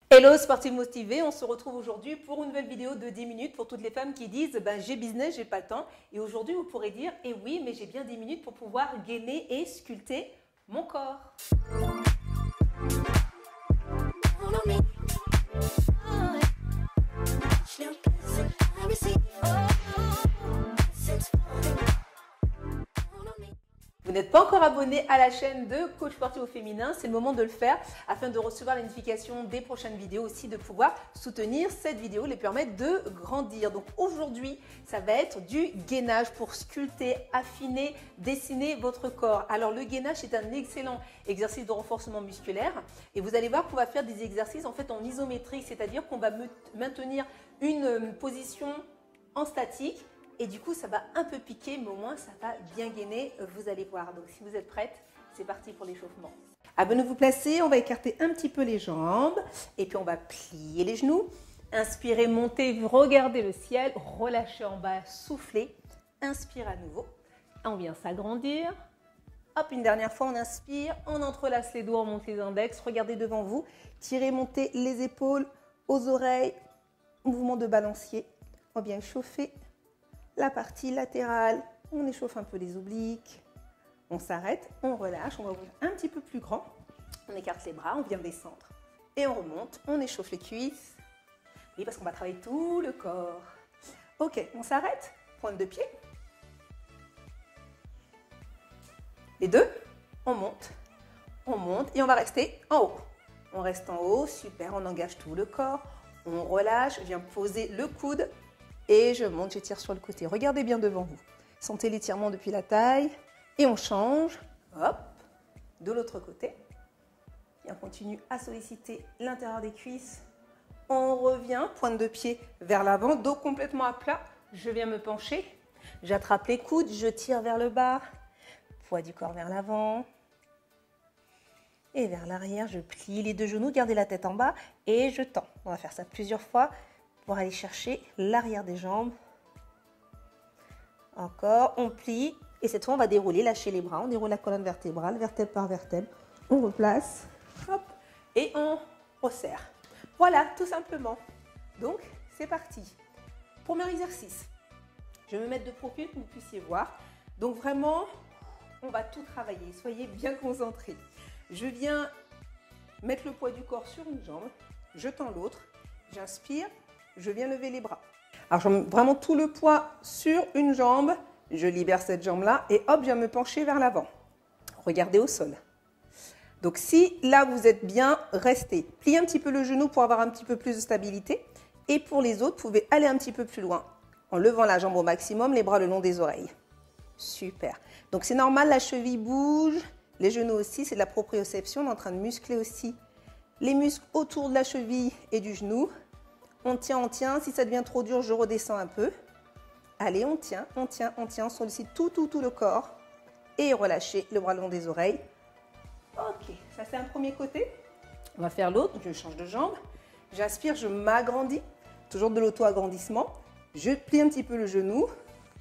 Hello sportives motivées, on se retrouve aujourd'hui pour une nouvelle vidéo de 10 minutes pour toutes les femmes qui disent j'ai business, j'ai pas le temps. Et aujourd'hui vous pourrez dire oui mais j'ai bien 10 minutes pour pouvoir gainer et sculpter mon corps. Vous n'êtes pas encore abonné à la chaîne de Coach Sportif au féminin, c'est le moment de le faire afin de recevoir la notification des prochaines vidéos, aussi de pouvoir soutenir cette vidéo, les permettre de grandir. Donc aujourd'hui, ça va être du gainage pour sculpter, affiner, dessiner votre corps. Alors le gainage est un excellent exercice de renforcement musculaire et vous allez voir qu'on va faire des exercices en fait en isométrique, c'est-à-dire qu'on va maintenir une position en statique. Et du coup, ça va un peu piquer, mais au moins, ça va bien gainer, vous allez voir. Donc, si vous êtes prête, c'est parti pour l'échauffement. Avant de vous placer, on va écarter un petit peu les jambes. Et puis, on va plier les genoux. Inspirez, montez, regardez le ciel. Relâchez en bas, soufflez. Inspire à nouveau. On vient s'agrandir. Hop, une dernière fois, on inspire. On entrelace les doigts, on monte les index. Regardez devant vous. Tirez, montez les épaules aux oreilles. Mouvement de balancier. On vient chauffer la partie latérale, on échauffe un peu les obliques, on s'arrête, on relâche, on va ouvrir un petit peu plus grand, on écarte les bras, on vient descendre et on remonte, on échauffe les cuisses, oui parce qu'on va travailler tout le corps. Ok, on s'arrête, pointe de pied, les deux, on monte et on va rester en haut. On reste en haut, super, on engage tout le corps, on relâche, je viens poser le coude, et je monte, j'étire sur le côté. Regardez bien devant vous. Sentez l'étirement depuis la taille. Et on change. Hop. De l'autre côté. Et on continue à solliciter l'intérieur des cuisses. On revient, pointe de pied vers l'avant, dos complètement à plat. Je viens me pencher. J'attrape les coudes, je tire vers le bas. Poids du corps vers l'avant. Et vers l'arrière, je plie les deux genoux, gardez la tête en bas et je tends. On va faire ça plusieurs fois pour aller chercher l'arrière des jambes. Encore, on plie et cette fois on va dérouler, lâcher les bras, on déroule la colonne vertébrale, vertèbre par vertèbre, on replace, hop, et on resserre. Voilà, tout simplement. Donc, c'est parti. Premier exercice. Je vais me mettre de profil pour que vous puissiez voir. Donc vraiment, on va tout travailler, soyez bien concentrés. Je viens mettre le poids du corps sur une jambe, je tends l'autre, j'inspire, je viens lever les bras. Alors, je mets vraiment tout le poids sur une jambe. Je libère cette jambe-là et hop, je viens me pencher vers l'avant. Regardez au sol. Donc, si là, vous êtes bien, restez. Pliez un petit peu le genou pour avoir un petit peu plus de stabilité. Et pour les autres, vous pouvez aller un petit peu plus loin en levant la jambe au maximum, les bras le long des oreilles. Super. Donc, c'est normal, la cheville bouge. Les genoux aussi, c'est de la proprioception. On est en train de muscler aussi les muscles autour de la cheville et du genou. On tient. Si ça devient trop dur, je redescends un peu. Allez, on tient. On sollicite tout le corps. Et relâchez le bras le long des oreilles. Ok, ça c'est un premier côté. On va faire l'autre. Je change de jambe. J'inspire, je m'agrandis. Toujours de l'auto-agrandissement. Je plie un petit peu le genou.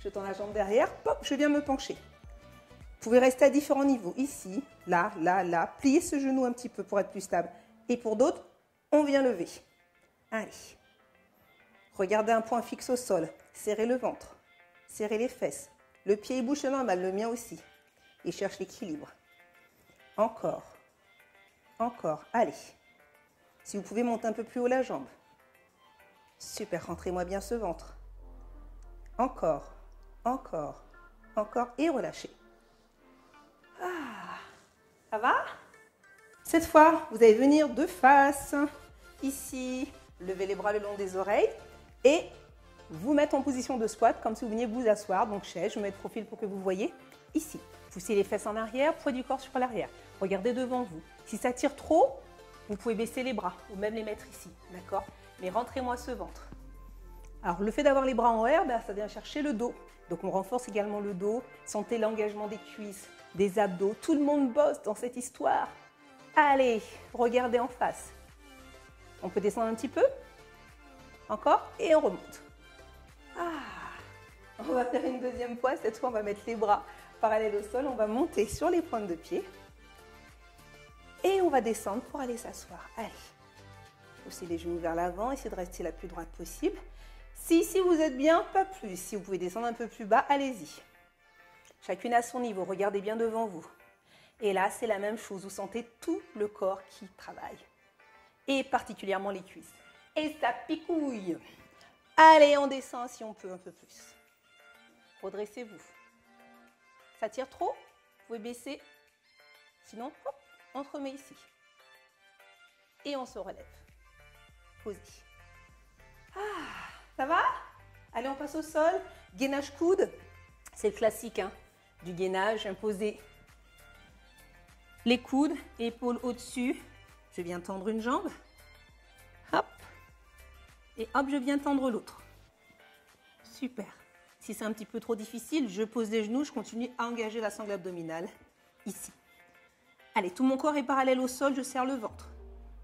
Je tends la jambe derrière. Pop, je viens me pencher. Vous pouvez rester à différents niveaux. Ici, là. Pliez ce genou un petit peu pour être plus stable. Et pour d'autres, on vient lever. Allez. Regardez un point fixe au sol. Serrez le ventre. Serrez les fesses. Le pied bouge normal, le mien aussi. Et cherche l'équilibre. Encore. Allez. Si vous pouvez monter un peu plus haut la jambe. Super, rentrez-moi bien ce ventre. Encore. Et relâchez. Ça va? Cette fois, vous allez venir de face. Ici. Levez les bras le long des oreilles. Et vous mettre en position de squat, comme si vous veniez vous asseoir. Donc chaise, je me mets de profil pour que vous voyez. Ici, poussez les fesses en arrière, poids du corps sur l'arrière. Regardez devant vous. Si ça tire trop, vous pouvez baisser les bras ou même les mettre ici, d'accord? Mais rentrez-moi ce ventre. Alors le fait d'avoir les bras en l'air, ça vient chercher le dos. Donc on renforce également le dos. Sentez l'engagement des cuisses, des abdos. Tout le monde bosse dans cette histoire. Allez, regardez en face. On peut descendre un petit peu. Encore, et on remonte. On va faire une deuxième fois. Cette fois, on va mettre les bras parallèles au sol. On va monter sur les pointes de pied. Et on va descendre pour aller s'asseoir. Allez. Poussez les genoux vers l'avant, essayez de rester la plus droite possible. Si vous êtes bien, pas plus. Si vous pouvez descendre un peu plus bas, allez-y. Chacune à son niveau, regardez bien devant vous. Et là, c'est la même chose, vous sentez tout le corps qui travaille. Et particulièrement les cuisses. Et ça picouille. Allez, on descend si on peut un peu plus. Redressez-vous. Ça tire trop? Vous pouvez baisser. Sinon, hop, on se remet ici. Et on se relève. Posez. Ça va? Allez, on passe au sol. Gainage coude. C'est le classique du gainage. Imposez les coudes, épaules au-dessus. Je viens tendre une jambe. Hop. Et hop, je viens tendre l'autre. Super. Si c'est un petit peu trop difficile, je pose les genoux, je continue à engager la sangle abdominale ici. Allez, tout mon corps est parallèle au sol, je serre le ventre,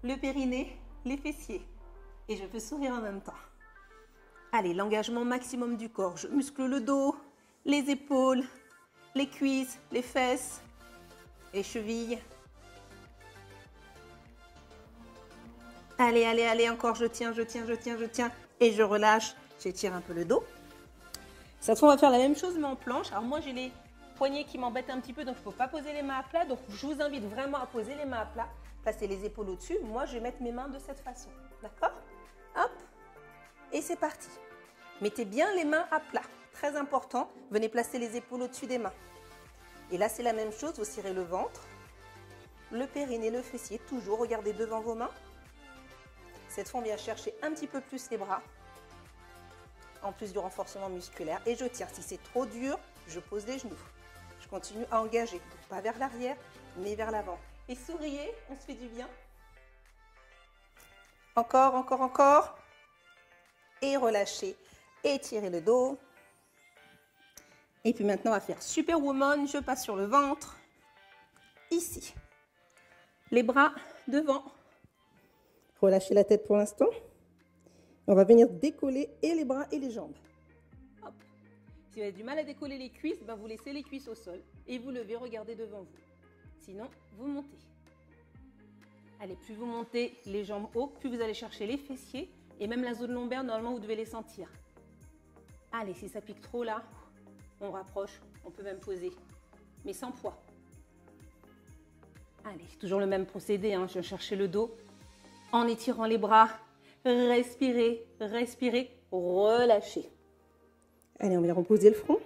le périnée, les fessiers. Et je peux sourire en même temps. Allez, l'engagement maximum du corps. Je muscle le dos, les épaules, les cuisses, les fesses, les chevilles. Allez, allez, allez, encore, je tiens, et je relâche, j'étire un peu le dos. Cette fois, on va faire la même chose, mais en planche. Alors moi, j'ai les poignets qui m'embêtent un petit peu, donc je ne peux pas poser les mains à plat. Donc, je vous invite vraiment à poser les mains à plat, placer les épaules au-dessus. Moi, je vais mettre mes mains de cette façon, d'accord? Hop, et c'est parti. Mettez bien les mains à plat, très important. Venez placer les épaules au-dessus des mains. Et là, c'est la même chose, vous serrez le ventre, le périnée, le fessier, toujours, regardez devant vos mains. Cette fois, on vient chercher un petit peu plus les bras, en plus du renforcement musculaire. Et je tire. Si c'est trop dur, je pose les genoux. Je continue à engager, pas vers l'arrière, mais vers l'avant. Et souriez, on se fait du bien. Encore, encore, encore. Et relâchez. Étirez le dos. Et puis maintenant, on va faire Superwoman. Je passe sur le ventre. Ici. Les bras devant. Relâchez la tête pour l'instant. On va venir décoller et les bras et les jambes. Hop. Si vous avez du mal à décoller les cuisses, ben vous laissez les cuisses au sol et vous levez, regardez devant vous. Sinon, vous montez. Allez, plus vous montez les jambes haut, plus vous allez chercher les fessiers et même la zone lombaire, normalement, vous devez les sentir. Allez, si ça pique trop là, on rapproche, on peut même poser, mais sans poids. Allez, toujours le même procédé, je viens chercher le dos. En étirant les bras, respirez, respirez, relâchez. Allez, on vient reposer le front.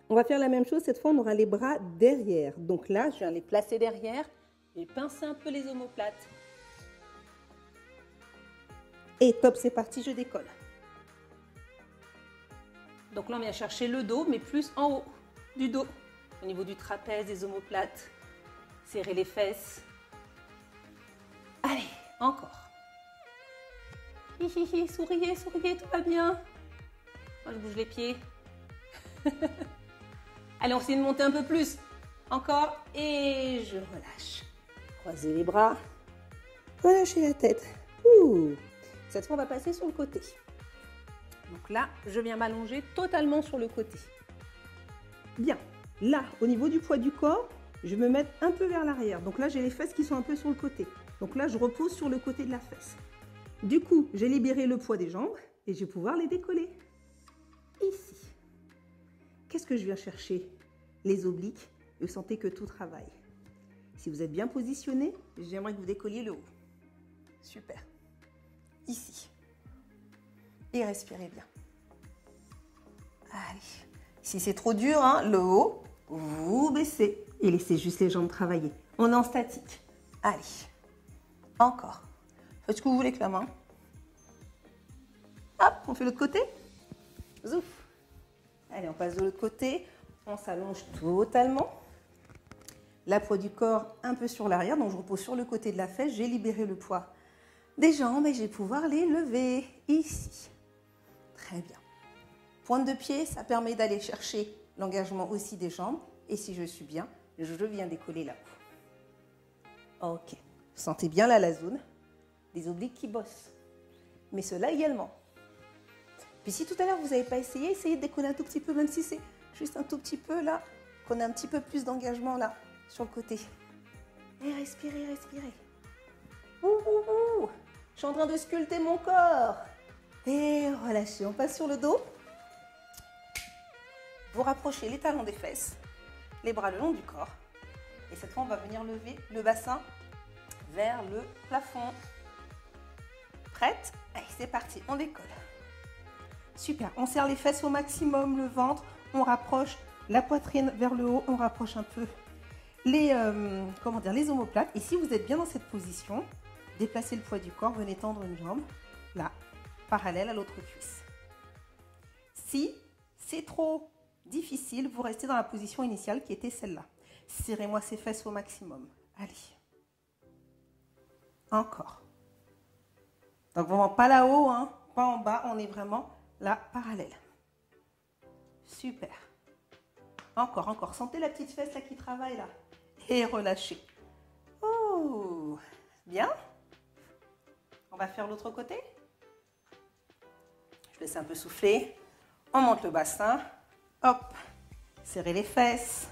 On va faire la même chose, cette fois on aura les bras derrière. Donc là, je viens les placer derrière et pincer un peu les omoplates. Et top, c'est parti, je décolle. Donc là, on vient chercher le dos, mais plus en haut du dos, au niveau du trapèze, des omoplates. Serrez les fesses. Allez, encore. Hi, souriez, souriez, tout va bien. Moi, je bouge les pieds. Allez, on essaie de monter un peu plus. Encore, et je relâche. Croisez les bras. Relâchez la tête. Ouh. Cette fois, on va passer sur le côté. Donc là, je viens m'allonger totalement sur le côté. Bien. Là, au niveau du poids du corps, je vais me mettre un peu vers l'arrière. Donc là, j'ai les fesses qui sont un peu sur le côté. Donc là, je repose sur le côté de la fesse. Du coup, j'ai libéré le poids des jambes et je vais pouvoir les décoller. Ici. Qu'est-ce que je viens chercher? Les obliques. Vous sentez que tout travaille. Si vous êtes bien positionné, j'aimerais que vous décolliez le haut. Super. Ici. Et respirez bien. Allez. Si c'est trop dur, le haut, vous baissez et laissez juste les jambes travailler. On est en statique. Allez. Encore. Faites ce que vous voulez avec la main. Hop, on fait l'autre côté. Zouf. Allez, on passe de l'autre côté. On s'allonge totalement. La poids du corps un peu sur l'arrière. Donc, je repose sur le côté de la fesse. J'ai libéré le poids des jambes et je vais pouvoir les lever ici. Très bien. Pointe de pied, ça permet d'aller chercher l'engagement aussi des jambes. Et si je suis bien, je viens décoller là-haut. Ok. Sentez bien là la zone des obliques qui bossent. Mais ceux-là également. Puis si tout à l'heure vous n'avez pas essayé, essayez de décoller un tout petit peu, même si c'est juste un tout petit peu là, qu'on a un petit peu plus d'engagement là, sur le côté. Et respirez, respirez. Ouh, ouh, ouh. suis en train de sculpter mon corps. Et relâchez, on passe sur le dos. Vous rapprochez les talons des fesses, les bras le long du corps. Et cette fois, on va venir lever le bassin vers le plafond. Prête? Allez, c'est parti, on décolle. Super, on serre les fesses au maximum, le ventre, on rapproche la poitrine vers le haut, on rapproche un peu les omoplates. Et si vous êtes bien dans cette position, déplacez le poids du corps, venez tendre une jambe, là, parallèle à l'autre cuisse. Si c'est trop difficile, vous restez dans la position initiale qui était celle-là. Serrez-moi ces fesses au maximum. Allez. Encore. Donc vraiment pas là-haut, hein, pas en bas, on est vraiment là, parallèle. Super. Encore, encore. Sentez la petite fesse là qui travaille là. Et relâchez. Oh, bien. On va faire l'autre côté. Je laisse un peu souffler. On monte le bassin. Hop. Serrez les fesses.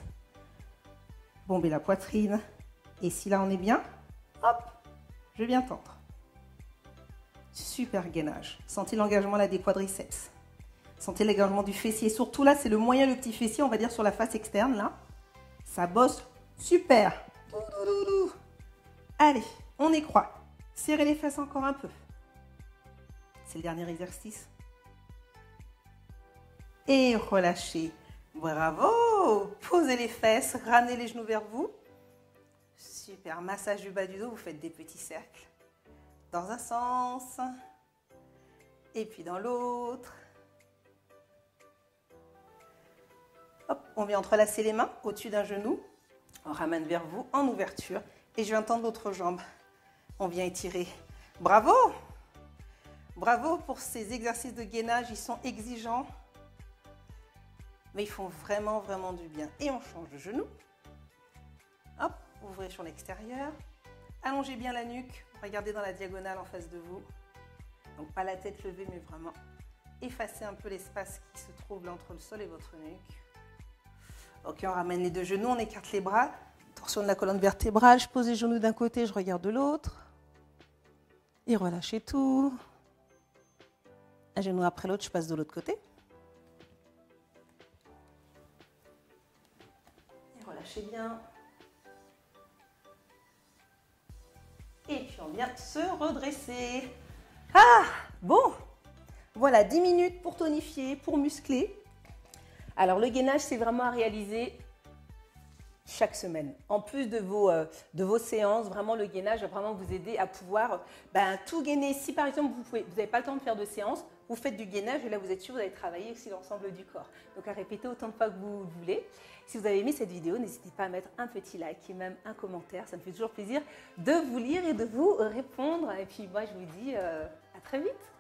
Bombez la poitrine. Et si là on est bien, hop, je viens tendre. Super gainage. Sentez l'engagement là des quadriceps. Sentez l'engagement du fessier. Surtout là, c'est le moyen, le petit fessier, on va dire sur la face externe là. Ça bosse super. Allez, on écroît. Serrez les fesses encore un peu. C'est le dernier exercice. Et relâchez. Bravo. Posez les fesses, ramenez les genoux vers vous. Super. Massage du bas du dos, vous faites des petits cercles. Dans un sens. Et puis dans l'autre. Hop, on vient entrelacer les mains au-dessus d'un genou. On ramène vers vous en ouverture. Et je viens tendre l'autre jambe. On vient étirer. Bravo! Bravo pour ces exercices de gainage. Ils sont exigeants. Mais ils font vraiment, vraiment du bien. Et on change de genou. Hop, ouvrez sur l'extérieur. Allongez bien la nuque. Regardez dans la diagonale en face de vous. Donc pas la tête levée, mais vraiment effacez un peu l'espace qui se trouve là entre le sol et votre nuque. Ok, on ramène les deux genoux, on écarte les bras. Torsion de la colonne vertébrale. Je pose les genoux d'un côté, je regarde de l'autre. Et relâchez tout. Un genou après l'autre, je passe de l'autre côté. Et relâchez bien. Et puis on vient se redresser. Ah, bon. Voilà, 10 minutes pour tonifier, pour muscler. Alors le gainage, c'est vraiment à réaliser chaque semaine. En plus de vos séances, vraiment le gainage va vraiment vous aider à pouvoir tout gainer. Si par exemple vous n'avez pas le temps de faire de séance, vous faites du gainage et là vous êtes sûr que vous allez travailler aussi l'ensemble du corps. Donc à répéter autant de fois que vous voulez. Si vous avez aimé cette vidéo, n'hésitez pas à mettre un petit like et même un commentaire. Ça me fait toujours plaisir de vous lire et de vous répondre. Et puis moi je vous dis à très vite.